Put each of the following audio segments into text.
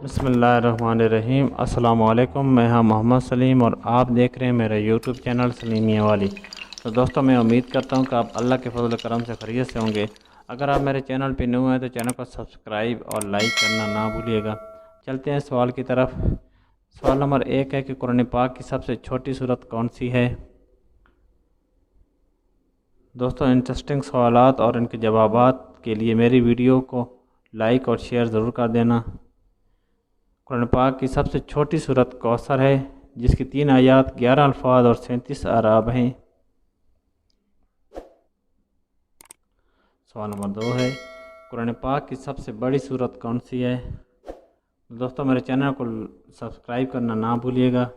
بسم اللہ الرحمن الرحیم۔ السلام علیکم، میں ہوں محمد سلیم اور آپ دیکھ رہے ہیں میرا یوٹیوب چینل سلیمیہ والی۔ تو دوستوں، میں امید کرتا ہوں کہ آپ اللہ کے فضل و کرم سے خیریت سے ہوں گے۔ اگر آپ میرے چینل پہ نیو ہیں تو چینل کو سبسکرائب اور لائک کرنا نہ بھولیے گا۔ چلتے ہیں سوال کی طرف۔ سوال نمبر 1 ہے کہ قرآن پاک کی سب سے چھوٹی سورت کون سی ہے؟ دوستوں، انٹرسٹنگ سوالات اور ان کے جوابات کے لیے میری ویڈیو کو لائک اور شیئر ضرور کر دینا۔ قرآن پاک کی سب سے چھوٹی سورت کوثر ہے، جس کی 3 آیات، 11 الفاظ اور 37 اعراب ہیں۔ سوال نمبر 2 ہے، قرآن پاک کی سب سے بڑی سورت کون سی ہے؟ دوستوں، میرے چینل کو سبسکرائب کرنا نہ بھولیے گا۔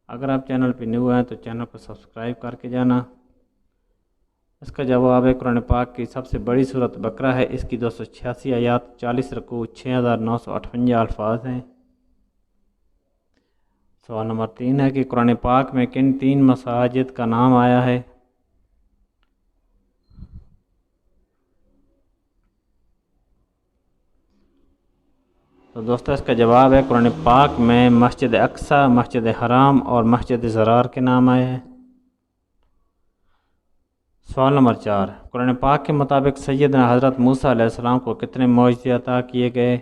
اگر آپ چینل پہ نیو ہیں تو چینل کو سبسکرائب کر کے جانا۔ اس کا جواب ہے قرآن پاک کی سب سے بڑی سورت بقرہ ہے۔ اس کی 286 آیات، 40 رکوع، 6958 الفاظ ہیں۔ سوال نمبر 3 ہے کہ قرآن پاک میں کن 3 مساجد کا نام آیا ہے؟ تو دوستو، اس کا جواب ہے قرآن پاک میں مسجد اقصی، مسجد حرام اور مسجد ضرار کے نام آئے ہیں۔ سوال نمبر 4، قرآن پاک کے مطابق سیدنا حضرت موسیٰ علیہ السلام کو کتنے معجزے عطا کیے گئے؟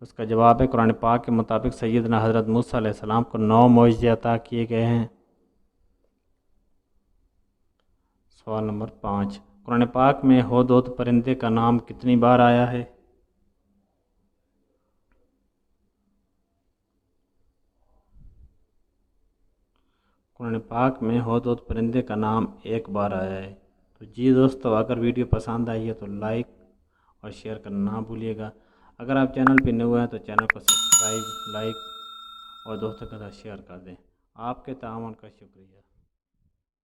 اس کا جواب ہے قرآن پاک کے مطابق سیدنا حضرت موسیٰ علیہ السلام کو 9 معجزے عطا کیے گئے ہیں۔ سوال نمبر 5، قرآن پاک میں ہدہد پرندے کا نام کتنی بار آیا ہے؟ قرآن پاک میں ہدہد پرندے کا نام 1 بار آیا ہے۔ تو جی دوستو، اگر ویڈیو پسند آئی ہے تو لائک اور شیئر کرنا نہ بھولیے گا۔ اگر آپ چینل پہ نیو ہیں تو چینل کو سبسکرائب، لائک اور دوستوں کے ساتھ شیئر کر دیں۔ آپ کے تعاون کا شکریہ۔